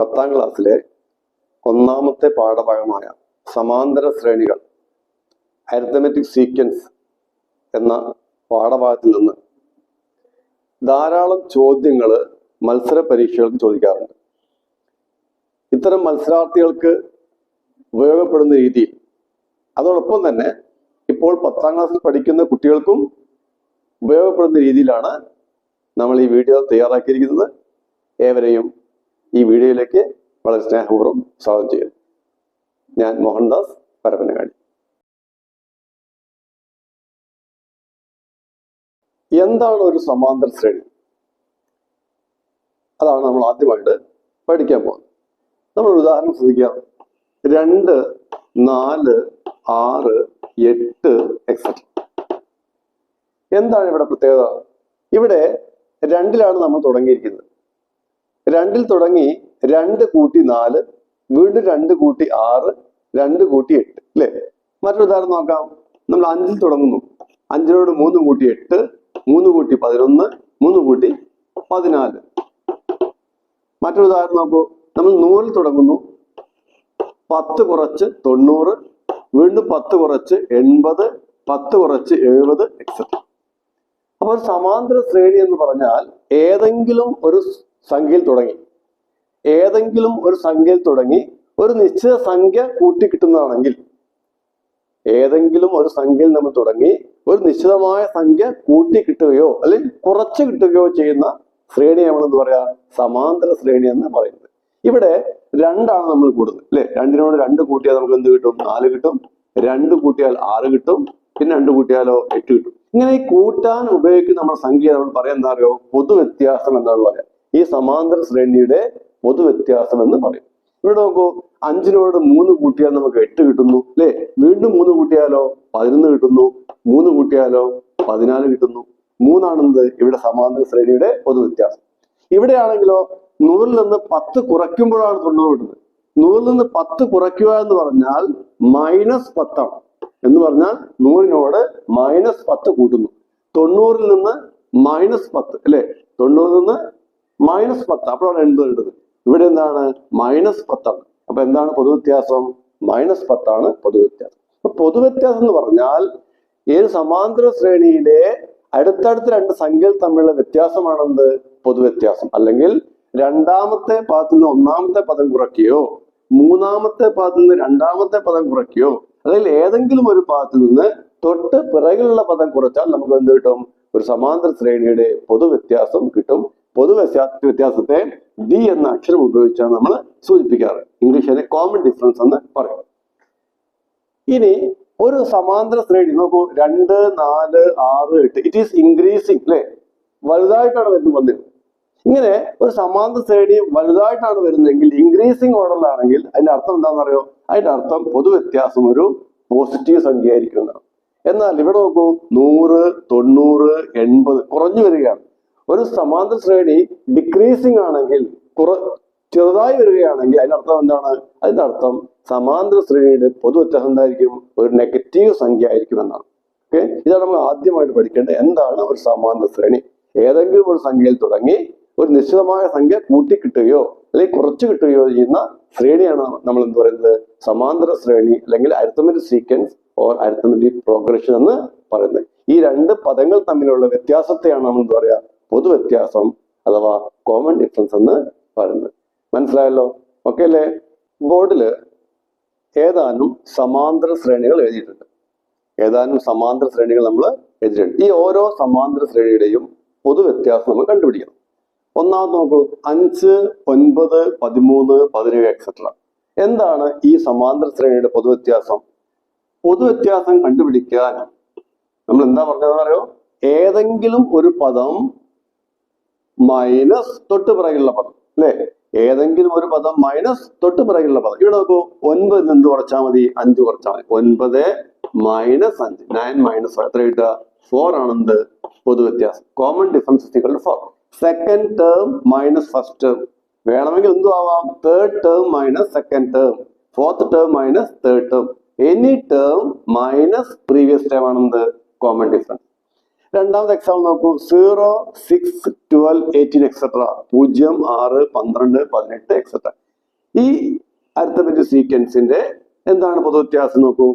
10ാം ക്ലാസ്സിലെ ഒന്നാമത്തെ പാഠഭാഗമായ സമാന്തര ശ്രേണികൾ അരിത്തമെറ്റിക് സീക്വൻസ് എന്ന പാഠഭാഗത്തിൽ നിന്ന് ധാരാളം ചോദ്യങ്ങൾ മത്സര പരീക്ഷകൾക്ക് ചോദിക്കാറുണ്ട്. ഇത്തരം മത്സരാർത്ഥികൾക്ക് ഉപയോഗപ്പെടുന്ന രീതിയിൽ അതോടൊപ്പം തന്നെ ഇപ്പോൾ 10ാം ക്ലാസ്സിൽ പഠിക്കുന്ന കുട്ടികൾക്കും ഉപയോഗപ്പെടുന്ന രീതിയിലാണ് നമ്മൾ ഈ വീഡിയോ തയ്യാറാക്കിയിരിക്കുന്നത്. ഏവരെയും ഈ വീഡിയോയിലേക്ക് വളരെ സ്നേഹപൂർവ്വം സ്വാഗതം ചെയ്യുന്നു. ഞാൻ മോഹൻദാസ് പരപ്പനങ്ങാടി. എന്താണ് ഒരു സമാന്തര ശ്രേണി? അതാണ് നമ്മൾ ആദ്യമായിട്ട് പഠിക്കാൻ പോകുന്നത്. നമ്മൾ ഉദാഹരണം ശ്രദ്ധിക്കാം. 2, 4, 6, 8 എക്സെട്ര. എന്താണ് ഇവിടെ പ്രത്യേകത? ഇവിടെ 2ലാണ് നമ്മൾ തുടങ്ങിയിരിക്കുന്നത്. 2ൽ തുടങ്ങി 2 കൂട്ടി 4, വീണ്ടും 2 കൂട്ടി 6, 2 കൂട്ടി 8 അല്ലേ? മറ്റൊരു ഉദാഹരണം നോക്കാം. നമ്മൾ 5ൽ തുടങ്ങുന്നു. 5നോട് 3 കൂട്ടി 8, 3 കൂട്ടി 11, 3 കൂട്ടി 14. മറ്റൊരു ഉദാഹരണം നോക്കൂ. നമ്മൾ 100ൽ തുടങ്ങുന്നു. 10 കുറച്ച് 90, വീണ്ടും 10 കുറച്ച് 80, 10 കുറച്ച് 70 എക്സെട്ര. അപ്പോൾ ഒരു സമാന്തര ശ്രേണി എന്ന് പറഞ്ഞാൽ ഏതെങ്കിലും ഒരു സംഖ്യയിൽ തുടങ്ങി ഒരു നിശ്ചിത സംഖ്യ കൂട്ടിക്കിട്ടുന്നതാണെങ്കിൽ, ഏതെങ്കിലും ഒരു സംഖ്യയിൽ നമ്മൾ തുടങ്ങി ഒരു നിശ്ചിതമായ സംഖ്യ കൂട്ടിക്കിട്ടുകയോ അല്ലെങ്കിൽ കുറച്ച് കിട്ടുകയോ ചെയ്യുന്ന ശ്രേണി നമ്മളെന്ന് പറയാ സമാന്തര ശ്രേണി എന്ന് പറയുന്നത്. ഇവിടെ 2ആണ് നമ്മൾ കൂടുന്നത് അല്ലെ? 2നോട് 2 കൂട്ടിയാൽ നമുക്ക് എന്ത് കിട്ടും? 4 കിട്ടും. 2 കൂട്ടിയാൽ 6 കിട്ടും. പിന്നെ 2 കൂട്ടിയാലോ 8 കിട്ടും. ഇങ്ങനെ ഈ കൂട്ടാൻ ഉപയോഗിക്കുന്ന നമ്മുടെ സംഖ്യ നമ്മൾ പറയാൻ എന്താ അറിയോ? പൊതുവ്യത്യാസം എന്നാണ് പറയാം. ഈ സമാന്തര ശ്രേണിയുടെ പൊതുവ്യത്യാസം എന്ന് പറയും. ഇവിടെ നോക്കൂ. 5നോട് 3 കൂട്ടിയാൽ നമുക്ക് 8 കിട്ടുന്നു അല്ലെ? വീണ്ടും 3 കൂട്ടിയാലോ 11 കിട്ടുന്നു. 3 കൂട്ടിയാലോ 14 കിട്ടുന്നു. 3 ഇവിടെ സമാന്തര ശ്രേണിയുടെ പൊതുവ്യത്യാസം. ഇവിടെയാണെങ്കിലോ 100ൽ നിന്ന് 10 കുറയ്ക്കുമ്പോഴാണ് 90 കിട്ടുന്നത്. 100ൽ നിന്ന് 10 കുറയ്ക്കുക എന്ന് പറഞ്ഞാൽ -10 ആണ്. എന്ന് പറഞ്ഞാൽ 100നോട് -10 കൂട്ടുന്നു. 90ൽ നിന്ന് -10 അല്ലെ? 90ൽ നിന്ന് -10, അപ്പോഴാണ് 80 കിട്ടുന്നത്. ഇവിടെ എന്താണ്? -10 ആണ്. അപ്പൊ എന്താണ് പൊതുവ്യത്യാസം? -10 ആണ് പൊതുവ്യത്യാസം. അപ്പൊ പൊതുവ്യത്യാസം എന്ന് പറഞ്ഞാൽ ഏത് സമാന്തര ശ്രേണിയിലെ അടുത്തടുത്ത 2 സംഖ്യകൾ തമ്മിലുള്ള വ്യത്യാസമാണെന്ത്? പൊതുവ്യത്യാസം. അല്ലെങ്കിൽ രണ്ടാമത്തെ പദത്തിൽ നിന്ന് ഒന്നാമത്തെ പദം കുറയ്ക്കുകയോ, മൂന്നാമത്തെ പദത്തിൽ നിന്ന് രണ്ടാമത്തെ പദം കുറയ്ക്കുകയോ, അല്ലെങ്കിൽ ഏതെങ്കിലും ഒരു പദത്തിൽ നിന്ന് തൊട്ട് പിറകിലുള്ള പദം കുറച്ചാൽ നമുക്ക് എന്ത് കിട്ടും? ഒരു സമാന്തര ശ്രേണിയുടെ പൊതുവ്യത്യാസം കിട്ടും. പൊതുവ്യത്യാസത്തെ ഡി എന്ന അക്ഷരം ഉപയോഗിച്ചാണ് നമ്മൾ സൂചിപ്പിക്കാറ്. ഇംഗ്ലീഷിലെ കോമൺ ഡിഫറൻസ് എന്ന് പറയും. ഇനി ഒരു സമാന്തര ശ്രേണി നോക്കൂ. 2, 4, 6, 8 ഇറ്റ് ഈസ് ഇൻക്രീസിങ് അല്ലെ? വലുതായിട്ടാണ് വന്നിരുന്നത്. ഇങ്ങനെ ഒരു സമാന്തര ശ്രേണി വലുതായിട്ടാണ് വരുന്നതെങ്കിൽ, ഇൻക്രീസിങ് ഓർഡറിലാണെങ്കിൽ അതിന്റെ അർത്ഥം എന്താണെന്ന് അറിയോ? അതിന്റെ അർത്ഥം പൊതുവ്യത്യാസം ഒരു പോസിറ്റീവ് സംഖ്യ ആയിരിക്കും എന്നാണ്. എന്നാൽ ഇവിടെ നോക്കൂ. 100, 90, 80 കുറഞ്ഞു വരികയാണ്. ഒരു സമാന്തര ശ്രേണി ഡിക്രീസിങ് ആണെങ്കിൽ, ചെറുതായി വരികയാണെങ്കിൽ അതിനർത്ഥം എന്താണ്? അതിന്റെ അർത്ഥം സമാന്തര ശ്രേണിയുടെ പൊതുവ്യത്യാസം എന്തായിരിക്കും? ഒരു നെഗറ്റീവ് സംഖ്യ ആയിരിക്കും എന്നാണ്. ഓക്കെ, ഇതാണ് നമ്മൾ ആദ്യമായിട്ട് പഠിക്കേണ്ടത്. എന്താണ് ഒരു സമാന്തര ശ്രേണി? ഏതെങ്കിലും ഒരു സംഖ്യയിൽ തുടങ്ങി ഒരു നിശ്ചിതമായ സംഖ്യ കൂട്ടിക്കിട്ടുകയോ അല്ലെങ്കിൽ കുറച്ച് കിട്ടുകയോ ചെയ്യുന്ന ശ്രേണിയാണ് നമ്മൾ എന്ത് പറയുന്നത്? സമാന്തര ശ്രേണി അല്ലെങ്കിൽ arithmetic sequence or arithmetic progression എന്ന് പറയുന്നത്. ഈ 2 പദങ്ങൾ തമ്മിലുള്ള വ്യത്യാസത്തെയാണ് നമ്മൾ എന്താ പറയാ? പൊതുവ്യത്യാസം അഥവാ കോമൺ ഡിഫറൻസ് എന്ന് പറയുന്നത്. മനസ്സിലായല്ലോ? ഓക്കെ അല്ലേ? ബോർഡിൽ ഏതാനും സമാന്തര ശ്രേണികൾ എഴുതിയിട്ടുണ്ട്. നമ്മൾ എഴുതിയിട്ടുണ്ട്. ഈ ഓരോ സമാന്തര ശ്രേണിയുടെയും പൊതുവ്യത്യാസം നമ്മൾ കണ്ടുപിടിക്കണം. ഒന്നാമത് നോക്കൂ. 5, 9, 13, 17 എക്സെട്ര. എന്താണ് ഈ സമാന്തര ശ്രേണിയുടെ പൊതുവ്യത്യാസം? പൊതുവ്യത്യാസം കണ്ടുപിടിക്കാൻ നമ്മൾ എന്താ പറഞ്ഞതെന്ന് അറിയോ? ഏതെങ്കിലും ഒരു പദം മൈനസ് തൊട്ട് പിറകിലുള്ള പദം അല്ലെ? ഏതെങ്കിലും ഒരു പദം മൈനസ് തൊട്ട് പിറകിലുള്ള പദം. ഇവിടെ നോക്കൂ. 9ൽ നിന്ന് കുറച്ചാൽ മതി, 5 കുറച്ചാൽ മതി. 9 - 5, 9 - 5 എത്ര കിട്ടുക? 4 ആണെന്ത്? പൊതുവ്യത്യാസം. Common difference = 4. Second term minus first term. വേണമെങ്കിൽ എന്തും ആവാം. Third term minus second term, fourth term minus third term, any term minus previous term ആണെന്ത്? Common difference. രണ്ടാമത്തെ എക്സാമ്പിൾ നോക്കൂ. 0, 6, 12, 18 എക്സെട്ര. 0, 6, 12, 18 എക്സെട്ര. ഈ അരിത്തമെറ്റിക് സീക്വൻസിന്റെ എന്താണ് പൊതുവ്യത്യാസം നോക്കൂ.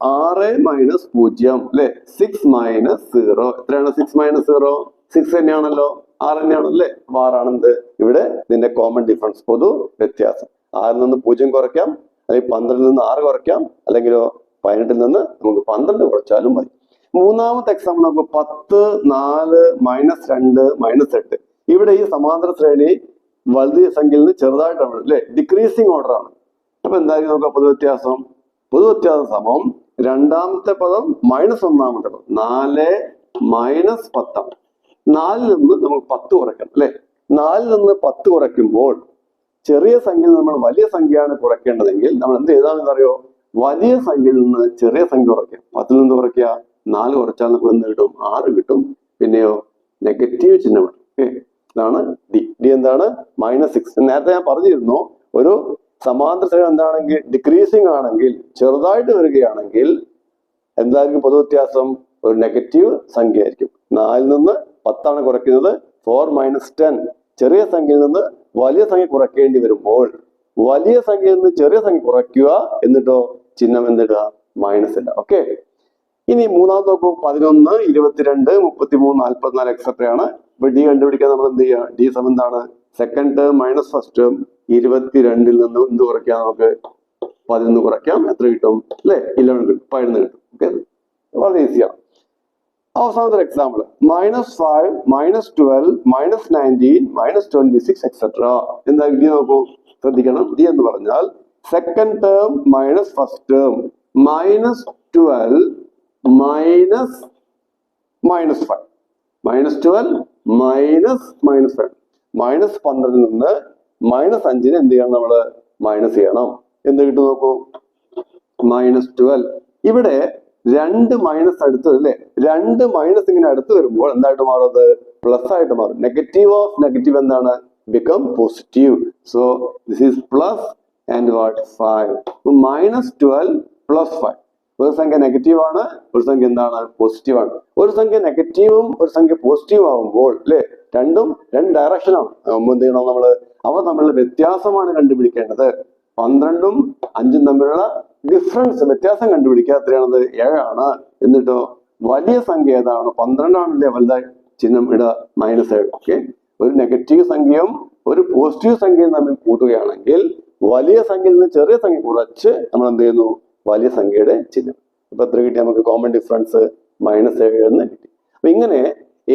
6 മൈനസ് 0 അല്ലെ, 6 മൈനസ് 0. എത്രയാണ് 6 മൈനസ് 0? 6 തന്നെയാണല്ലോ, 6 തന്നെയാണ് അല്ലേ. അപ്പൊ 6 ആണെന്ത് ഇവിടെ ഇതിന്റെ കോമൺ ഡിഫറൻസ്, പൊതു വ്യത്യാസം. 6 നിന്ന് 0 കുറയ്ക്കാം, അല്ലെങ്കിൽ 12 നിന്ന് 6 കുറയ്ക്കാം, അല്ലെങ്കിലോ 18 നിന്ന് നമുക്ക് 12 കുറച്ചാലും മതി. മൂന്നാമത്തെ എക്സാമ്പിൾ നമുക്ക് 10, 4, -2, -8. ഇവിടെ ഈ സമാന്തര ശ്രേണി വലിയ സംഖ്യയിൽ നിന്ന് ചെറുതായിട്ടാണ് അല്ലെ, ഡിക്രീസിങ് ഓർഡർ ആണ്. അപ്പൊ എന്തായാലും നമുക്ക് പൊതുവ്യത്യാസം, പൊതുവ്യത്യാസം സമം രണ്ടാമത്തെ പദം മൈനസ് ഒന്നാമത്തെ പദം. 4 മൈനസ് 10. 4 നിന്ന് നമുക്ക് 10 കുറയ്ക്കണം അല്ലെ. 4 നിന്ന് 10 കുറയ്ക്കുമ്പോൾ ചെറിയ സംഖ്യയിൽ നമ്മൾ വലിയ സംഖ്യയാണ് കുറയ്ക്കേണ്ടതെങ്കിൽ നമ്മൾ എന്ത് ചെയ്താണെന്ന് അറിയോ, വലിയ സംഖ്യയിൽ നിന്ന് ചെറിയ സംഖ്യ കുറയ്ക്കുക. 10 നിന്ന് കുറയ്ക്കുക, 4 കുറച്ചാൽ നമുക്ക് എന്ത് കിട്ടും? 6 കിട്ടും. പിന്നെയോ നെഗറ്റീവ് ചിഹ്നമാണ്. ഓക്കെ, ഇതാണ് ഡി. ഡി എന്താണ്? -6. നേരത്തെ ഞാൻ പറഞ്ഞിരുന്നു, ഒരു സമാന്തര ശ്രേണി എന്താണെങ്കിൽ ഡിക്രീസിങ് ആണെങ്കിൽ, ചെറുതായിട്ട് വരികയാണെങ്കിൽ എന്തായിരിക്കും പൊതുവ്യത്യാസം? ഒരു നെഗറ്റീവ് സംഖ്യ ആയിരിക്കും. 4 നിന്ന് 10 കുറയ്ക്കുന്നത്. 4 - 10. ചെറിയ സംഖ്യയിൽ നിന്ന് വലിയ സംഖ്യ കുറയ്ക്കേണ്ടി വരുമ്പോൾ വലിയ സംഖ്യയിൽ നിന്ന് ചെറിയ സംഖ്യ കുറയ്ക്കുക, എന്നിട്ടോ ചിഹ്നം എന്തിടുക? മൈനസ് ഇടുക. ഓക്കെ, ഇനി മൂന്നാമത് നോക്കൂ. 11, 22, 33, 44 എക്സെട്രയാണ്. ഇപ്പൊ ഡി കണ്ടുപിടിക്കാൻ നമ്മൾ എന്ത് ചെയ്യുക? ഡി സമം എന്താണ്? Second term minus first term. 22 നിന്ന് എന്ത് കുറയ്ക്കാം? നമുക്ക് 11 കുറയ്ക്കാം. എത്ര കിട്ടും? അല്ലെ, 11 കിട്ടും, 11 കിട്ടും. ഓക്കെ, വളരെ ഈസിയാണ്. അവസാനത്തെ എക്സാമ്പിൾ -5, -12, -19, -26 എക്സെട്ര. എന്താ ഡി നോക്കൂ, ശ്രദ്ധിക്കണം. ഡി എന്ന് പറഞ്ഞാൽ second term minus first term, -12 minus -5, -12 minus -5. -12 നിന്ന് -5 എന്ത് ചെയ്യണം? നമ്മള് മൈനസ് ചെയ്യണം. എന്ത് കിട്ടും നോക്കൂ? -12. ഇവിടെ 2 മൈനസ് അടുത്ത് അല്ലേ, 2 മൈനസ് ഇങ്ങനെ അടുത്ത് വരുമ്പോൾ എന്തായിട്ട് മാറും? അത് പ്ലസ് ആയിട്ട് മാറും. നെഗറ്റീവ് ഓഫ് നെഗറ്റീവ് എന്താണ്? Become positive. So this is plus and what? 5. -12 + 5. ഒരു സംഖ്യ നെഗറ്റീവ് ആണ്, ഒരു സംഖ്യ എന്താണ്? പോസിറ്റീവ് ആണ്. ഒരു സംഖ്യ നെഗറ്റീവും ഒരു സംഖ്യ പോസിറ്റീവ് ആകുമ്പോൾ അല്ലെ, രണ്ടും 2 ഡയറക്ഷനാണ്. എന്ത് ചെയ്യണം നമ്മള്? അവ തമ്മിലുള്ള വ്യത്യാസമാണ് കണ്ടുപിടിക്കേണ്ടത്. 12ഉം 5ഉം തമ്മിലുള്ള ഡിഫറൻസ്, വ്യത്യാസം കണ്ടുപിടിക്കുക. എത്രയാണത്? 7 ആണ്. എന്നിട്ടോ വലിയ സംഖ്യ ഏതാണ്? 12 ആണല്ലേ വലുതായി, ചിഹ്നം ഇടുക -7. ഓക്കെ, ഒരു നെഗറ്റീവ് സംഖ്യയും ഒരു പോസിറ്റീവ് സംഖ്യയും തമ്മിൽ കൂട്ടുകയാണെങ്കിൽ വലിയ സംഖ്യയിൽ നിന്ന് ചെറിയ സംഖ്യ കുറച്ച് നമ്മൾ എന്ത് ചെയ്യുന്നു? വലിയ സംഖ്യയുടെ ചിഹ്നം. ഇപ്പൊ എത്ര കിട്ടി നമുക്ക്? കോമൺ ഡിഫറൻസ് -7 എന്ന് കിട്ടി. അപ്പൊ ഇങ്ങനെ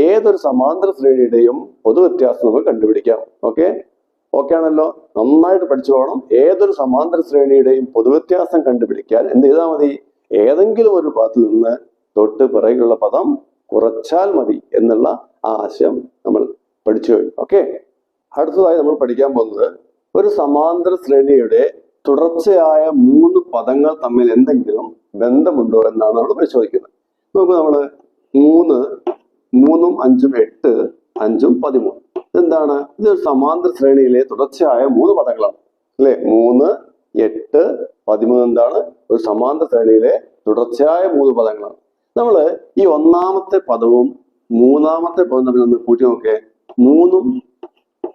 ഏതൊരു സമാന്തര ശ്രേണിയുടെയും പൊതുവ്യത്യാസം നമുക്ക് കണ്ടുപിടിക്കാം. ഓക്കെ, ഓക്കെ ആണല്ലോ? നന്നായിട്ട് പഠിച്ചു പോകണം. ഏതൊരു സമാന്തര ശ്രേണിയുടെയും പൊതുവ്യത്യാസം കണ്ടുപിടിക്കാൻ എന്ത് ചെയ്താൽ മതി? ഏതെങ്കിലും ഒരു പദത്തിൽ നിന്ന് തൊട്ട് പിറകിലുള്ള പദം കുറച്ചാൽ മതി എന്നുള്ള ആശയം നമ്മൾ പഠിച്ചു കഴിഞ്ഞു. ഓക്കെ, അടുത്തതായി നമ്മൾ പഠിക്കാൻ പോകുന്നത് ഒരു സമാന്തര ശ്രേണിയുടെ തുടർച്ചയായ 3 പദങ്ങൾ തമ്മിൽ എന്തെങ്കിലും ബന്ധമുണ്ടോ എന്നാണ് നമ്മൾ പരിശോധിക്കുന്നത്. നോക്കൂ, നമ്മള് 3, 3ഉം 5ഉം 8, 5ഉം 13. എന്താണ്? ഇതൊരു സമാന്തര ശ്രേണിയിലെ തുടർച്ചയായ 3 പദങ്ങളാണ് അല്ലെ. 3, 8, 13 എന്താണ്? ഒരു സമാന്തര ശ്രേണിയിലെ തുടർച്ചയായ 3 പദങ്ങളാണ്. നമ്മള് ഈ ഒന്നാമത്തെ പദവും മൂന്നാമത്തെ പദവും തമ്മിൽ ഒന്ന് കൂട്ടി നോക്കേ. 3ഉം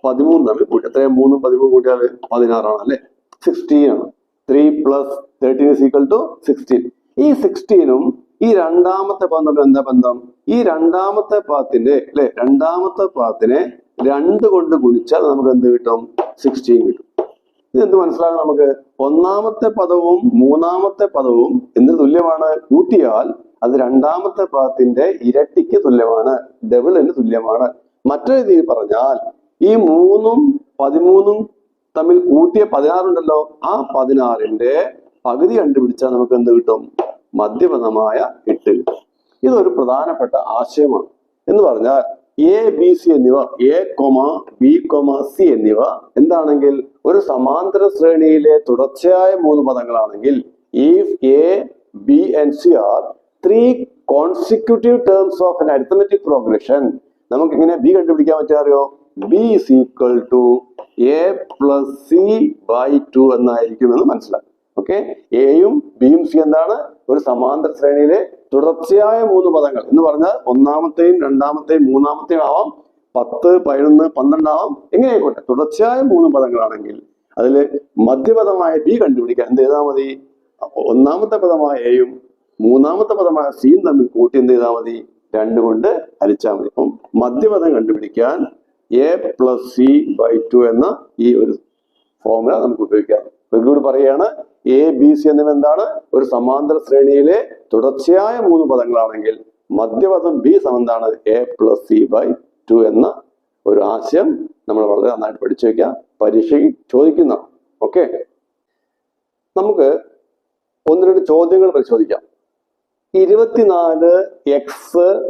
13 തമ്മിൽ കൂട്ടി എത്രയാ? 3ഉം 13 കൂട്ടിയാൽ 16 ആണ് അല്ലെ, 16 ആണ്. 3 + 13 = 16. ഈ 16ഉം ഈ രണ്ടാമത്തെ പദം തമ്മിൽ എന്താ ബന്ധം? ഈ രണ്ടാമത്തെ പദത്തിന്റെ അല്ലെ, രണ്ടാമത്തെ പദത്തിനെ 2 കൊണ്ട് ഗുണിച്ചാൽ നമുക്ക് എന്ത് കിട്ടും? 16 കിട്ടും. ഇതെന്ത് മനസ്സിലാകും നമുക്ക്? ഒന്നാമത്തെ പദവും മൂന്നാമത്തെ പദവും എന്തിന് തുല്യമാണ്? കൂട്ടിയാൽ അത് രണ്ടാമത്തെ പദത്തിന്റെ ഇരട്ടിക്ക് തുല്യമാണ്, ഡബിളിന് തുല്യമാണ്. മറ്റൊരു രീതിയിൽ പറഞ്ഞാൽ ഈ 3ഉം 13ഉം തമ്മിൽ കൂട്ടിയ 16 ഉണ്ടല്ലോ, ആ 16ന്റെ പകുതി കണ്ടുപിടിച്ചാൽ നമുക്ക് എന്ത് കിട്ടും? മധ്യപദമായ 8 കിട്ടും. ഇതൊരു പ്രധാനപ്പെട്ട ആശയമാണ്. എന്ന് പറഞ്ഞാൽ എ, ബി, സി എന്നിവ, എ, ബി, സി എന്നിവ എന്താണെങ്കിൽ ഒരു സമാന്തര ശ്രേണിയിലെ തുടർച്ചയായ 3 പദങ്ങളാണെങ്കിൽ, if A, B and C are 3 consecutive terms of an arithmetic progression, നമുക്ക് ഇങ്ങനെ ബി കണ്ടുപിടിക്കാൻ പറ്റുക അറിയോ? B is equal to A plus C/2 എന്നായിരിക്കുമെന്ന് മനസ്സിലാക്കും. ഓക്കെ, എയും ബിയും സി എന്താണ്? ഒരു സമാന്തര ശ്രേണിയിലെ തുടർച്ചയായ 3 പദങ്ങൾ എന്ന് പറഞ്ഞാൽ ഒന്നാമത്തെയും രണ്ടാമത്തെയും മൂന്നാമത്തെയും ആവാം, 10, 11, 12 ആവാം, എങ്ങനെയായിക്കോട്ടെ. തുടർച്ചയായ 3 പദങ്ങളാണെങ്കിൽ അതിൽ മധ്യപദമായ ബി കണ്ടുപിടിക്കാൻ എന്ത് ചെയ്താൽ മതി? ഒന്നാമത്തെ പദമായ എയും മൂന്നാമത്തെ പദമായ സിയും തമ്മിൽ കൂട്ടി എന്ത് ചെയ്താൽ മതി? 2 കൊണ്ട് ഹരിച്ചാൽ മതി. അപ്പം മധ്യപദം കണ്ടുപിടിക്കാൻ a+c/2 എന്ന ഈ ഒരു ഫോർമുല നമുക്ക് ഉപയോഗിക്കാം. ഒന്നുകൂടി പറയുകയാണ്, എ ബി സി എന്നിവ എന്താണ്? ഒരു സമാന്തര ശ്രേണിയിലെ തുടർച്ചയായ 3 പദങ്ങളാണെങ്കിൽ മധ്യപദം ബി സമന്താണ് a+c/2 എന്ന ഒരു ആശയം നമ്മൾ വളരെ നന്നായിട്ട് പഠിച്ചു വെക്കാം. പരീക്ഷയ്ക്ക് ചോദിക്കുന്ന. ഓക്കെ, നമുക്ക് 1-2 ചോദ്യങ്ങൾ പരിശോധിക്കാം. 24x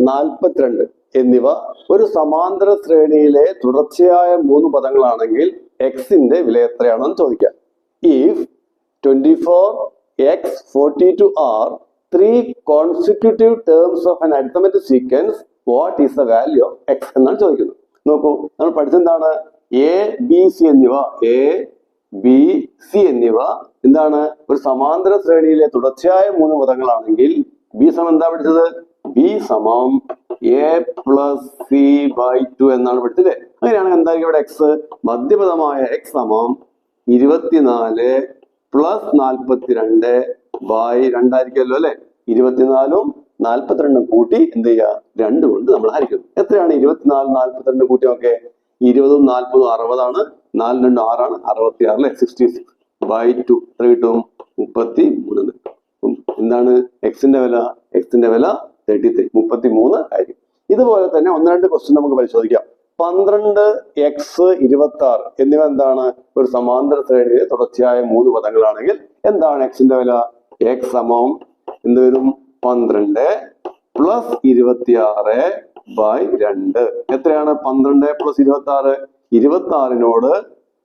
42 എന്നിവ ഒരു സമാന്തര ശ്രേണിയിലെ തുടർച്ചയായ 3 പദങ്ങളാണെങ്കിൽ എക്സിന്റെ വില എത്രയാണെന്ന് ചോദിക്കാം. If 24x 42 are 3 consecutive terms of an arithmetic sequence, what is the value of x എന്നാണ് ചോദിക്കുന്നത്. നോക്കൂ, നമ്മൾ പഠിച്ചെന്താണ്? എ ബി സി എന്നിവ എന്താണ്? ഒരു സമാന്തര ശ്രേണിയിലെ തുടർച്ചയായ 3 പദങ്ങളാണെങ്കിൽ ബി സമം എന്താ പഠിച്ചത്? ബി സമം a+c/2 എന്നാണ് പഠിച്ചത്. അങ്ങനെയാണെങ്കിൽ എന്തായിരിക്കും ഇവിടെ എക്സ്? മധ്യപദമായ എക്സ് സമം 24 + 42/2 ആയിരിക്കുമല്ലോ അല്ലെ. 24ഉം 42ഉം കൂട്ടി എന്ത് ചെയ്യുക? 2 കൊണ്ട് നമ്മൾ ഹരിക്കുന്നു. എത്രയാണ് 24 42 കൂട്ടി? നോക്കെ, 20ഉം 40ഉം 60ആണ്. 4 2 6 ആണ്, 66 അല്ലെ. 66/2 എത്ര കിട്ടും? 33. എന്താണ് എക്സിന്റെ വില? എക്സിന്റെ വില 33 ആയിരിക്കും. ഇതുപോലെ തന്നെ 1-2 ക്വസ്റ്റ്യൻ നമുക്ക് പരിശോധിക്കാം. 12x 26 എന്നിവ എന്താണ്? ഒരു സമാന്തര ശ്രേണിയിലെ തുടർച്ചയായ 3 പദങ്ങളാണെങ്കിൽ എന്താണ് എക്സിന്റെ വില? എക്സ് സമം എന്ത് വരും? 12 + 26/2. എത്രയാണ് 12 + 26? 26നോട്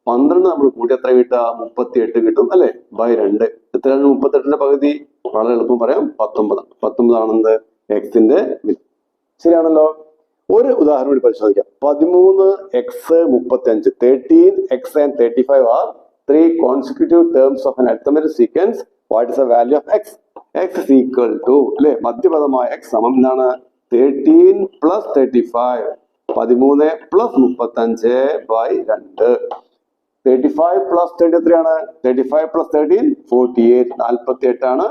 12 നമ്മൾ കൂട്ടി എത്ര കിട്ടുക? 38 കിട്ടും അല്ലെ, /2. എത്രയാണ് 38ന്റെ പകുതി? വളരെ എളുപ്പം പറയാം, 19. 19 ആണെന്ത്? എക്സിന്റെ വില. ശരിയാണല്ലോ. ഒരു ഉദാഹരണം കൂടി പരിശോധിക്കാം. 13x 35. 13x and 35 are 3 consecutive terms of an arithmetic sequence. What is the value of x? X is equal to അല്ലെ, മധ്യപദമായ x സമം എന്താണ്? 13 + 35. 13 + 35/2. 35 + 30 എത്രയാണ്? 35 + 13 48. 48 ആണ്.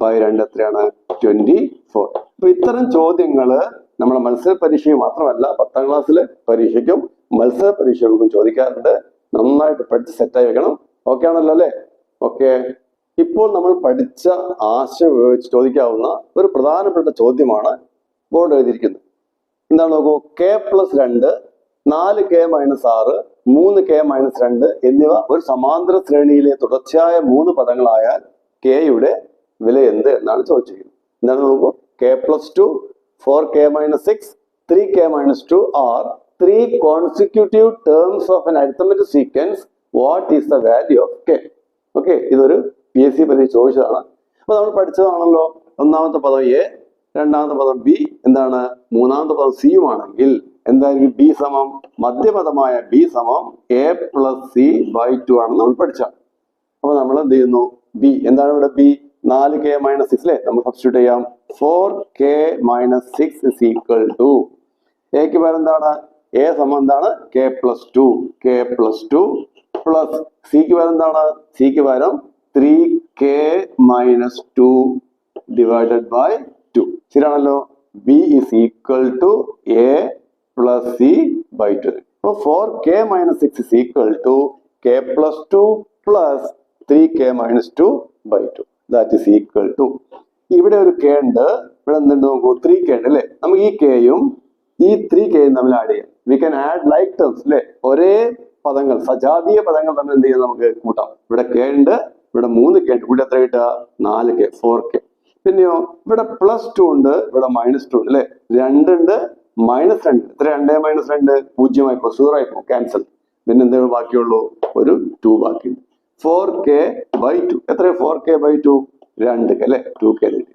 /2 എത്രയാണ്? 24. അപ്പൊ ഇത്തരം ചോദ്യങ്ങള് നമ്മളെ മത്സര പരീക്ഷയ്ക്ക് മാത്രമല്ല 10ാം ക്ലാസ്സിലെ പരീക്ഷയ്ക്കും മത്സര പരീക്ഷകൾക്കും ചോദിക്കാറുണ്ട്. നന്നായിട്ട് പഠിച്ച് സെറ്റായി വെക്കണം. ഓക്കെ ആണല്ലോ അല്ലെ? ഓക്കെ. ഇപ്പോൾ നമ്മൾ പഠിച്ച ആശയം ഉപയോഗിച്ച് ചോദിക്കാവുന്ന ഒരു പ്രധാനപ്പെട്ട ചോദ്യമാണ് ബോർഡ് എഴുതിയിരിക്കുന്നത്. എന്താണ് നോക്കൂ, k+2 4k - 6 3k - 2 എന്നിവ ഒരു സമാന്തര ശ്രേണിയിലെ തുടർച്ചയായ 3 പദങ്ങളായാൽ കെയുടെ വില എന്ത് എന്നാണ് ചോദിച്ചിരിക്കുന്നത്. എന്താണ് നോക്കൂ, k+2 4k - 6 3k - 2 are 3 consecutive terms of an arithmetic sequence. What is the value of k? Okay, ഇതൊരു PSC പരീക്ഷ ചോദിച്ചതാണ്. അപ്പൊ നമ്മൾ പഠിച്ചതാണല്ലോ. ഒന്നാമത്തെ പദം എ, രണ്ടാമത്തെ പദം ബി, എന്താണ് മൂന്നാമത്തെ പദം സിയും ആണെങ്കിൽ എന്തായിരിക്കും? ബി സമം മധ്യപദമായ ബി സമം a+c/2 ആണെന്ന് നമ്മൾ പഠിച്ചാണ്. അപ്പൊ നമ്മൾ എന്ത് ചെയ്യുന്നു? ബി എന്താണ് ഇവിടെ? ബി 4k - 6 അല്ലെ, നമ്മൾ സബ്സ്റ്റിറ്റ്യൂട്ട് ചെയ്യാം. 4k - 6 is equal to എക്ക് പകരം എന്താണ്? എ സമം എന്താണ്? k+2 പ്ലസ് സിക്ക് പകരം എന്താണ്? സിക്ക് പകരം 3k - 2 /2. ശരിയാണല്ലോ. B is equal to a+c/2. അപ്പൊ 4k - 6 is equal to k+2 plus 3k - 2/2. That is equal to, ഇവിടെ ഒരു k ഉണ്ട്, ഇവിടെ എന്തുണ്ട് നോക്കൂ, 3k ഉണ്ട് അല്ലെ. നമുക്ക് ഈ kയും ഈ 3kയും തമ്മിൽ ആഡ് ചെയ്യാം. We can add like terms അല്ലെ. ഒരേ പദങ്ങൾ, സജാതീയ പദങ്ങൾ തമ്മിൽ എന്ത് ചെയ്യാം? നമുക്ക് കൂട്ടാം. ഇവിടെ k ഉണ്ട്, ഇവിടെ 3k ഉണ്ട്, കൂടി എത്ര കിട്ടുക? 4k 4k. പിന്നെയോ ഇവിടെ +2 ഉണ്ട്, ഇവിടെ -2 ഉണ്ട് അല്ലെ. 2 ഉണ്ട്, -2. എത്ര? 2 - 2 0 ആയിപ്പോ, 0 ആയിപ്പോ, ക്യാൻസൽ. പിന്നെ എന്തെങ്കിലും ബാക്കിയുള്ളൂ? ഒരു 2 ബാക്കിയുണ്ട്. 4k/2 എത്ര? 4k/2 2k അല്ലെ. 2k 2k.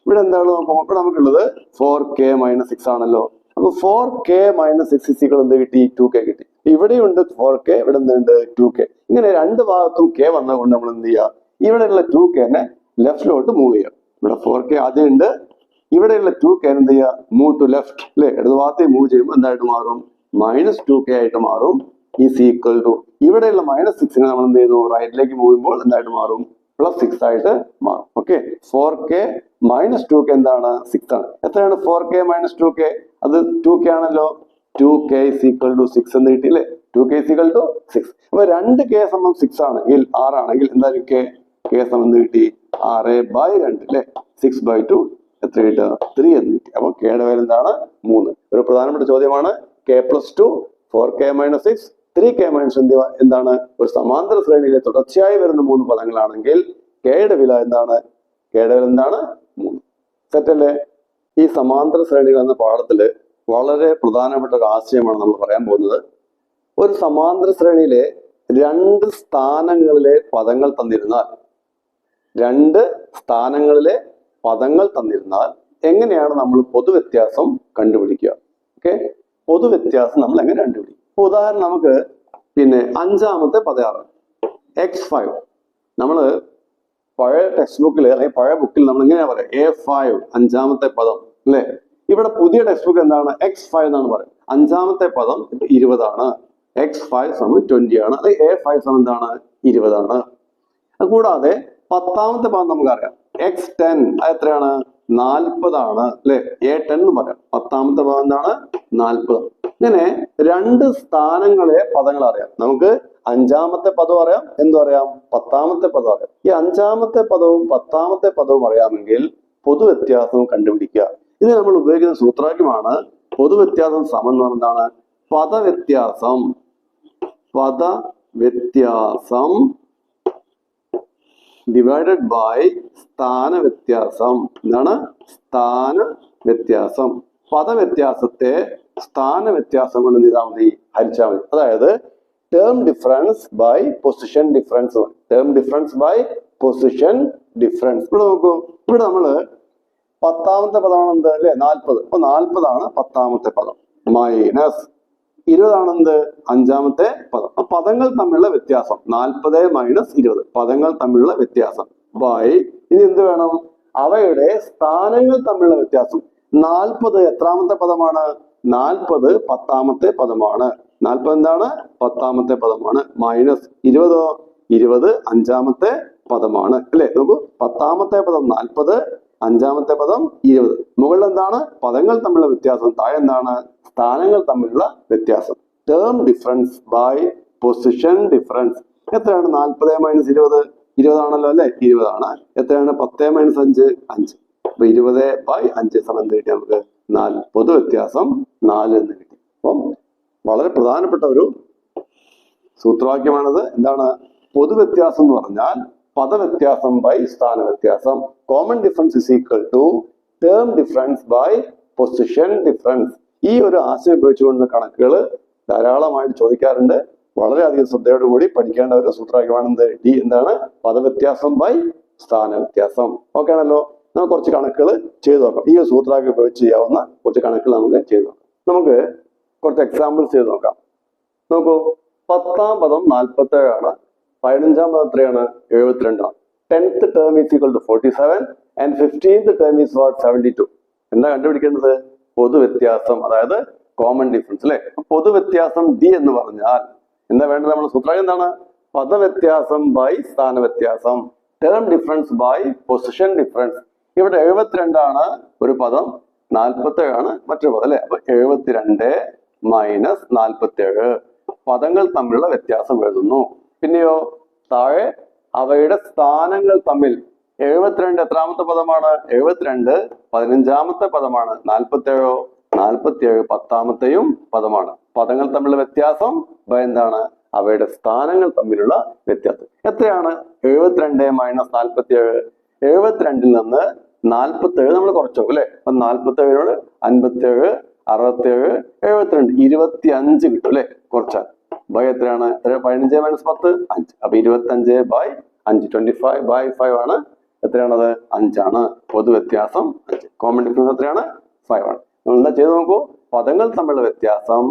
ഇവിടെ എന്താണ് നോക്കുമ്പോൾ ഇവിടെ നമുക്കുള്ളത് 4k - 6 ആണല്ലോ. അപ്പൊ 4k - 6 എന്ത് കിട്ടി? 2k കിട്ടി. ഇവിടെയുണ്ട് 4k, ഇവിടെ എന്തുണ്ട്? 2k. ഇങ്ങനെ രണ്ട് ഭാഗത്തും k വന്നതുകൊണ്ട് നമ്മൾ എന്ത് ചെയ്യുക? ഇവിടെയുള്ള 2k ലെഫ്റ്റിലോട്ട് മൂവ് ചെയ്യുക. ഇവിടെ 4k ആദ്യം ഉണ്ട്, ഇവിടെയുള്ള 2k എന്ത് ചെയ്യുക? മൂവ് ടു ലെഫ്റ്റ് അല്ലെ. ഇടത് ഭാഗത്തേക്ക് മൂവ് ചെയ്യുമ്പോൾ എന്തായിട്ട് മാറും? -2k ആയിട്ട് മാറും. ഈസ് ഈക്വൽ ടു ഇവിടെയുള്ള -6 നമ്മൾ എന്ത് ചെയ്യുന്നു റൈറ്റിലേക്ക് മൂവ് ചെയ്യുമ്പോൾ എന്തായിട്ട് മാറും +6 ആയിട്ട് മാറും. ഓക്കെ 4k - 2k എന്താണ് 6 ആണ്. എത്രയാണ് 4k - 2k അത് 2k ആണല്ലോ 2k is equal to 6 എന്ന് കിട്ടിയില്ലേ 2k is equal to 6. അപ്പൊ 2k സമം 6 ആണെങ്കിൽ 6 ആണെങ്കിൽ എന്തായാലും k സമം എന്ത് കിട്ടി 6/2 അല്ലെ 6/2 എത്ര കിട്ടുക 3 എന്ന് കിട്ടി. അപ്പൊ കെയുടെ വാല്യൂ എന്താണ് 3. ഒരു പ്രധാനപ്പെട്ട ചോദ്യമാണ് k+2 4k - 6 3k - എന്താണ് ഒരു സമാന്തര ശ്രേണിയിലെ തുടർച്ചയായി വരുന്ന 3 പദങ്ങളാണെങ്കിൽ കെയുടെ വില എന്താണ് 3. സെറ്റല്ലേ? ഈ സമാന്തര ശ്രേണികൾ എന്ന പാഠത്തില് വളരെ പ്രധാനപ്പെട്ട ഒരു ആശയമാണ് നമ്മൾ പറയാൻ പോകുന്നത്. ഒരു സമാന്തര ശ്രേണിയിലെ 2 സ്ഥാനങ്ങളിലെ പദങ്ങൾ തന്നിരുന്നാൽ എങ്ങനെയാണ് നമ്മൾ പൊതുവ്യത്യാസം കണ്ടുപിടിക്കുക? ഓക്കെ പൊതുവ്യത്യാസം നമ്മൾ എങ്ങനെ കണ്ടുപിടിക്കും? ഉദാഹരണം നമുക്ക് അഞ്ചാമത്തെ പദമാണ് x5. നമ്മള് പഴയ ടെക്സ്റ്റ് ബുക്കിൽ അല്ലെങ്കിൽ പഴയ ബുക്കിൽ നമ്മൾ എങ്ങനെയാ പറയാ A5 അഞ്ചാമത്തെ പദം അല്ലെ? ഇവിടെ പുതിയ ടെക്സ്റ്റ് ബുക്ക് എന്താണ് x5 എന്നാണ് പറയുന്നത്. അഞ്ചാമത്തെ പദം 20 ആണ്. x5 = 20 ആണ്. അല്ലെ A5 = എന്താണ് 20 ആണ്. കൂടാതെ 10ാമത്തെ പദം നമുക്കറിയാം x10 അത് എത്രയാണ് 40 ആണ് അല്ലെ A10 എന്ന് പറയാം. 10ാമത്തെ പദം എന്താണ് 40. ഇങ്ങനെ 2 സ്ഥാനങ്ങളെ പദങ്ങൾ അറിയാം. നമുക്ക് അഞ്ചാമത്തെ പദം അറിയാം എന്തും അറിയാം 10ാമത്തെ പദം അറിയാം. ഈ അഞ്ചാമത്തെ പദവും 10ാമത്തെ പദവും അറിയാമെങ്കിൽ പൊതുവ്യത്യാസം കണ്ടുപിടിക്കുക. ഇത് നമ്മൾ ഉപയോഗിക്കുന്ന സൂത്രവാക്യമാണ് പൊതുവ്യത്യാസം സമം എന്ന് പറഞ്ഞാൽ എന്താണ് പദവ്യത്യാസം ഡിവൈഡഡ് ബൈ സ്ഥാനവ്യത്യാസം. എന്താണ് സ്ഥാനവ്യത്യാസം. പദവ്യത്യാസത്തെ സ്ഥാനവ്യത്യാസം കൊണ്ട് എന്ത് ചെയ്താൽ മതി ഹരിച്ചാൽ മതി. അതായത് term difference by position difference. ഇവിടെ നോക്കൂ ഇവിടെ നമ്മള് 10ാമത്തെ പദമാണ് എന്ത് അല്ലെ 40. അപ്പൊ 40 ആണ് 10ാമത്തെ പദം -20 ആണ് എന്ത് അഞ്ചാമത്തെ പദം. അപ്പൊ പദങ്ങൾ തമ്മിലുള്ള വ്യത്യാസം 40 - 20 പദങ്ങൾ തമ്മിലുള്ള വ്യത്യാസം ബൈ ഇനി എന്ത് വേണം അവയുടെ സ്ഥാനങ്ങൾ തമ്മിലുള്ള വ്യത്യാസം. 40 എത്രാമത്തെ പദമാണ് 40 10ാമത്തെ പദമാണ്. 40 എന്താണ് 10ാമത്തെ പദമാണ്. -20 20 അഞ്ചാമത്തെ പദമാണ് അല്ലെ? നോക്കൂ 10ാമത്തെ പദം 40 അഞ്ചാമത്തെ പദം 20. മുകളിൽ എന്താണ് പദങ്ങൾ തമ്മിലുള്ള വ്യത്യാസം, താഴെ എന്താണ് സ്ഥാനങ്ങൾ തമ്മിലുള്ള വ്യത്യാസം. Term difference by position difference. എത്രയാണ് 40 - 20 20 ആണല്ലോ അല്ലെ 20 ആണ്. എത്രയാണ് 10 - 5 5. അപ്പൊ 20/5 സമം കിട്ടി നമുക്ക് 4. പൊതുവ്യത്യാസം 4 എന്ന് കിട്ടി. അപ്പം വളരെ പ്രധാനപ്പെട്ട ഒരു സൂത്രവാക്യമാണത്. എന്താണ് പൊതുവ്യത്യാസം എന്ന് പറഞ്ഞാൽ പദവ്യത്യാസം ബൈ സ്ഥാനവ്യത്യാസം. Common difference is equal to term difference by position difference. ഈ ഒരു ആശയം ഉപയോഗിച്ചുകൊണ്ടുള്ള കണക്കുകൾ ധാരാളമായിട്ട് ചോദിക്കാറുണ്ട്. വളരെയധികം ശ്രദ്ധയോടുകൂടി പഠിക്കേണ്ട ഒരു സൂത്രവാക്യമാണ് എന്താണ് പദവ്യത്യാസം ബൈ സ്ഥാനവ്യത്യാസം. ഓക്കെ ആണല്ലോ? നമുക്ക് കുറച്ച് കണക്കുകൾ ചെയ്തു നോക്കാം. ഈ ഒരു സൂത്രവാക്യം ഉപയോഗിച്ച് ചെയ്യാവുന്ന കുറച്ച് കണക്കുകൾ നമുക്ക് ചെയ്തു നോക്കാം. നമുക്ക് കുറച്ച് എക്സാമ്പിൾസ് ചെയ്ത് നോക്കാം. നോക്കൂ 10ാം പദം 47 ആണ്. 15ാം പദം എത്രയാണ് 72 ആണ്. 10th term is equal to 47 and 15th term is what 72. എന്താ കണ്ടുപിടിക്കേണ്ടത് പൊതുവ്യത്യാസം, അതായത് കോമൺ ഡിഫറൻസ് അല്ലെ? പൊതുവ്യത്യാസം ഡി എന്ന് പറഞ്ഞാൽ എന്താ വേണ്ടത്? നമ്മുടെ സൂത്രവാക്യം എന്താണ് പദവ്യത്യാസം ബൈ സ്ഥാനവ്യത്യാസം. Term difference by position difference. ഇവിടെ 72 ആണ് ഒരു പദം, 47 ആണ് മറ്റൊരു പദം അല്ലെ? അപ്പൊ 72 - 47 പദങ്ങൾ തമ്മിലുള്ള വ്യത്യാസം എഴുതുന്നു. പിന്നെയോ താഴെ അവയുടെ സ്ഥാനങ്ങൾ തമ്മിൽ 72 എത്രാമത്തെ പദമാണ് 72 15ാമത്തെ പദമാണ്. 47 10ാമത്തെയും പദമാണ്. പദങ്ങൾ തമ്മിലുള്ള വ്യത്യാസം എന്താണ് അവയുടെ സ്ഥാനങ്ങൾ തമ്മിലുള്ള വ്യത്യാസം. എത്രയാണ് 72 - 47? 72ൽ നിന്ന് 47 നമ്മൾ കുറച്ചു അല്ലെ? അപ്പൊ 47 57 67 72 25 കിട്ടും അല്ലെ? കുറച്ചാൽ ബൈ എത്രയാണ് 15 - 10 5. അപ്പൊ 25/5 25/5 ആണ്. എത്രയാണത് 5 ആണ്. പൊതുവ്യത്യാസം 5. കോമൺ ഡിഫറൻസ് എത്രയാണ് 5 ആണ്. നമ്മൾ എന്താ ചെയ്ത് നോക്കൂ പദങ്ങൾ തമ്മിലുള്ള വ്യത്യാസം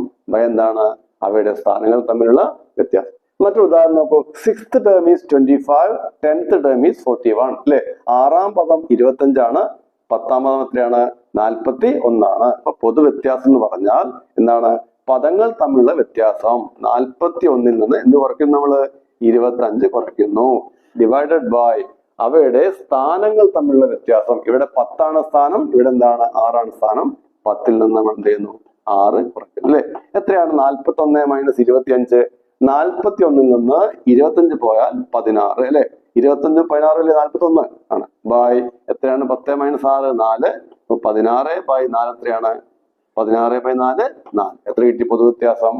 എന്താണ് അവയുടെ സ്ഥാനങ്ങൾ തമ്മിലുള്ള വ്യത്യാസം. മറ്റൊരു ഉദാഹരണം നോക്കൂ. 6th term is 25 10th term is 41 അല്ലെ? 6ാം പദം 25 ആണ്. 10ാം പദം എത്രയാണ് 41 ആണ്. അപ്പൊ പൊതുവ്യത്യാസം എന്ന് പറഞ്ഞാൽ എന്താണ് പദങ്ങൾ തമ്മിലുള്ള വ്യത്യാസം. 41 നിന്ന് എന്ത് കുറയ്ക്കുന്നു നമ്മള്? 25 കുറയ്ക്കുന്നു. ഡിവൈഡഡ് ബൈ അവയുടെ സ്ഥാനങ്ങൾ തമ്മിലുള്ള വ്യത്യാസം. ഇവിടെ 10 സ്ഥാനം, ഇവിടെ എന്താണ്? 6 സ്ഥാനം. 10 നിന്ന് നമ്മൾ എന്ത് ചെയ്യുന്നു? 6 കുറയ്ക്കുന്നു അല്ലെ? എത്രയാണ് 41 മൈനസ് 25? 41 നിന്ന് 25 പോയാൽ 16 അല്ലെ? 25 16 അല്ലെ? 41 ആണ്. ബൈ എത്രയാണ്? 10 മൈനസ് 6 4. 16 ബൈ 4 എത്രയാണ്? 16 ബൈ 4 4. എത്ര കിട്ടി? പൊതു വ്യത്യാസം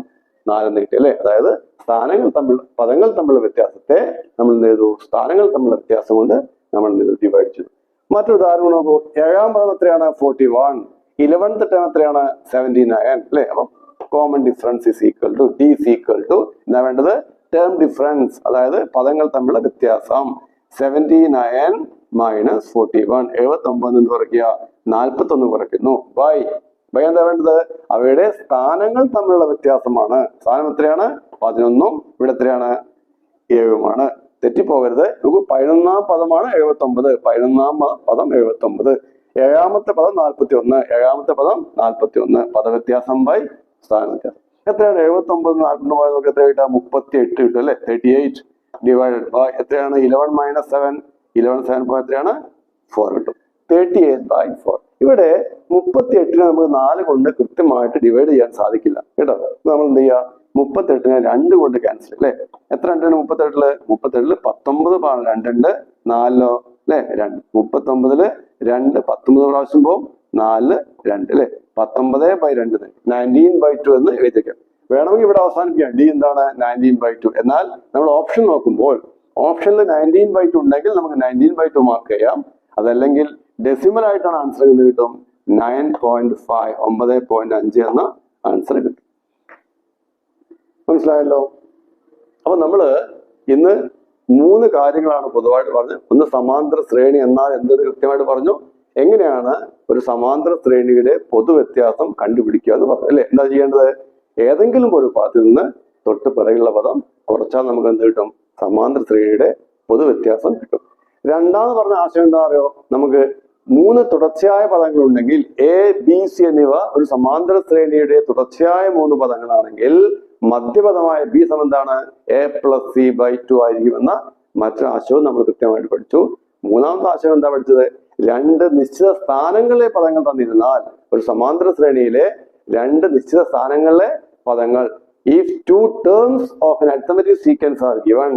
4 എന്ന് കിട്ടി അല്ലെ? അതായത് സ്ഥാനങ്ങൾ തമ്മിൽ പദങ്ങൾ തമ്മിലുള്ള വ്യത്യാസത്തെ നമ്മൾ എന്ത് ചെയ്തു? സ്ഥാനങ്ങൾ തമ്മിലുള്ള വ്യത്യാസം കൊണ്ട് നമ്മൾ എന്ത് ചെയ്തു? ഡിവൈഡ് ചെയ്തു. മറ്റൊരു ഉദാഹരണം നോക്കൂ. 7ാം പദം എത്രയാണ്? 41. 11th ടേം എത്രയാണ്? 79 അല്ലെ? അപ്പം common difference is equal to d is equal to എന്താ വേണ്ടത്? ടേം ഡിഫറൻസ്, അതായത് പദങ്ങൾ തമ്മിലുള്ള വ്യത്യാസം. 79 മൈനസ് 41. 79 എന്ന് കുറയ്ക്കുക, 41 കുറയ്ക്കുന്നു. ബൈ എന്താ വേണ്ടത്? അവയുടെ സ്ഥാനങ്ങൾ തമ്മിലുള്ള വ്യത്യാസമാണ്. സ്ഥാനം എത്രയാണ്? 11ഉം ഇവിടെ എത്രയാണ്? 7ഉമാണ്. തെറ്റിപ്പോകരുത്. നമുക്ക് 11ാം പദമാണ് 79. 11ാം പദം 79. 7ാമത്തെ പദം 41. 7ാമത്തെ പദം 41. പദവ്യത്യാസം ബൈ സ്ഥാന വ്യത്യാസം. എത്രയാണ്? 79 41 പോയാൽ നമുക്ക് എത്ര കിട്ടാം? 38 കിട്ടും അല്ലെ? 38 ഡിവൈഡഡ് ബൈ എത്രയാണ്? 11 മൈനസ് 7. 11 7 പോയാൽ എത്രയാണ്? 4 കിട്ടും. 38 ബൈ 4. ഇവിടെ 38നെ നമുക്ക് 4 കൊണ്ട് കൃത്യമായിട്ട് ഡിവൈഡ് ചെയ്യാൻ സാധിക്കില്ല കേട്ടോ. നമ്മൾ എന്ത് ചെയ്യുക? 38നെ 2 കൊണ്ട് ക്യാൻസൽ അല്ലെ? എത്ര രണ്ടാണ്? 38ല് 19 പാണ് 2 ഉണ്ട്. 4 അല്ലെ? 2. 39ല് 2 19 പ്രാവശ്യം പോകും. 4 2 അല്ലെ? 19 ബൈ 2 19 ബൈ 2 എന്ന് എഴുതിക്കാം. വേണമെങ്കിൽ ഇവിടെ അവസാനിപ്പിക്കാം. ഡി എന്താണ്? 19 ബൈ 2. എന്നാൽ നമ്മൾ ഓപ്ഷൻ നോക്കുമ്പോൾ ഓപ്ഷനിൽ 19 ബൈ 2 ഉണ്ടെങ്കിൽ നമുക്ക് 19 ബൈ 2 മാർക്ക് ചെയ്യാം. അതല്ലെങ്കിൽ ഡെസിമൽ ആയിട്ടാണ് ആൻസർ എന്ന് കിട്ടും. 9.5 9.5 എന്ന ആൻസർ കിട്ടും. മനസ്സിലായല്ലോ? അപ്പൊ നമ്മള് ഇന്ന് 3 കാര്യങ്ങളാണ് പൊതുവായിട്ട് പറഞ്ഞത്. ഒന്ന് സമാന്തര ശ്രേണി എന്നാൽ എന്തെന്ന് കൃത്യമായിട്ട് പറഞ്ഞു. എങ്ങനെയാണ് ഒരു സമാന്തര ശ്രേണിയുടെ പൊതുവ്യത്യാസം കണ്ടുപിടിക്കുക എന്ന് പറഞ്ഞു അല്ലെ? എന്താ ചെയ്യേണ്ടത്? ഏതെങ്കിലും ഒരു പദത്തിൽ നിന്ന് തൊട്ട് പിറകുള്ള പദം കുറച്ചാൽ നമുക്ക് എന്ത് കിട്ടും? സമാന്തര ശ്രേണിയുടെ പൊതുവ്യത്യാസം കിട്ടും. രണ്ടാമത് പറഞ്ഞ ആശയം എന്താ അറിയോ? നമുക്ക് 3 തുടർച്ചയായ പദങ്ങൾ ഉണ്ടെങ്കിൽ എ ബി സി എന്നിവ ഒരു സമാന്തര ശ്രേണിയുടെ തുടർച്ചയായ 3 പദങ്ങളാണെങ്കിൽ മധ്യപദമായ ബി സമം എന്താണ്? എ പ്ലസ് സി ബൈ 2 ആയിരിക്കും എന്ന മറ്റൊരു ആശയവും നമ്മൾ കൃത്യമായിട്ട് പഠിച്ചു. മൂന്നാമത്തെ ആശയം എന്താ പഠിച്ചത്? 2 നിശ്ചിത സ്ഥാനങ്ങളിലെ പദങ്ങൾ തന്നിരുന്നാൽ ഒരു സമാന്തര ശ്രേണിയിലെ 2 നിശ്ചിത സ്ഥാനങ്ങളിലെ പദങ്ങൾ if 2 terms of an arithmetic sequence are given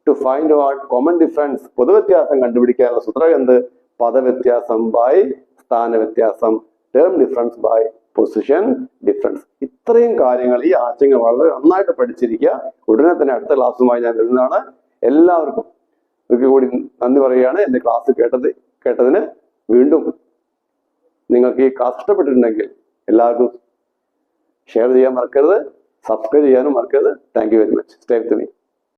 to find out common difference പൊതുവ്യത്യാസം കണ്ടുപിടിക്കാനുള്ള സൂത്രം എന്ത്? പദവ്യത്യാസം ബൈ സ്ഥാന വ്യത്യാസം, term difference by position difference. ഇത്രയും കാര്യങ്ങൾ, ഈ ആശയങ്ങൾ വളരെ നന്നായിട്ട് പഠിച്ചിരിക്കുക. ഉടനെ തന്നെ അടുത്ത ക്ലാസ്സുമായി ഞാൻ വരുന്നതാണ്. എല്ലാവർക്കും ഒരിക്കൽ കൂടി നന്ദി പറയുകയാണ്. എന്റെ ക്ലാസ് കേട്ടതിന്. വീണ്ടും നിങ്ങൾക്ക് ഈ ക്ലാസ് ഇഷ്ടപ്പെട്ടിട്ടുണ്ടെങ്കിൽ എല്ലാവർക്കും ഷെയർ ചെയ്യാൻ മറക്കരുത്, സബ്സ്ക്രൈബ് ചെയ്യാനും മറക്കരുത്. Thank you very much. Stay with me.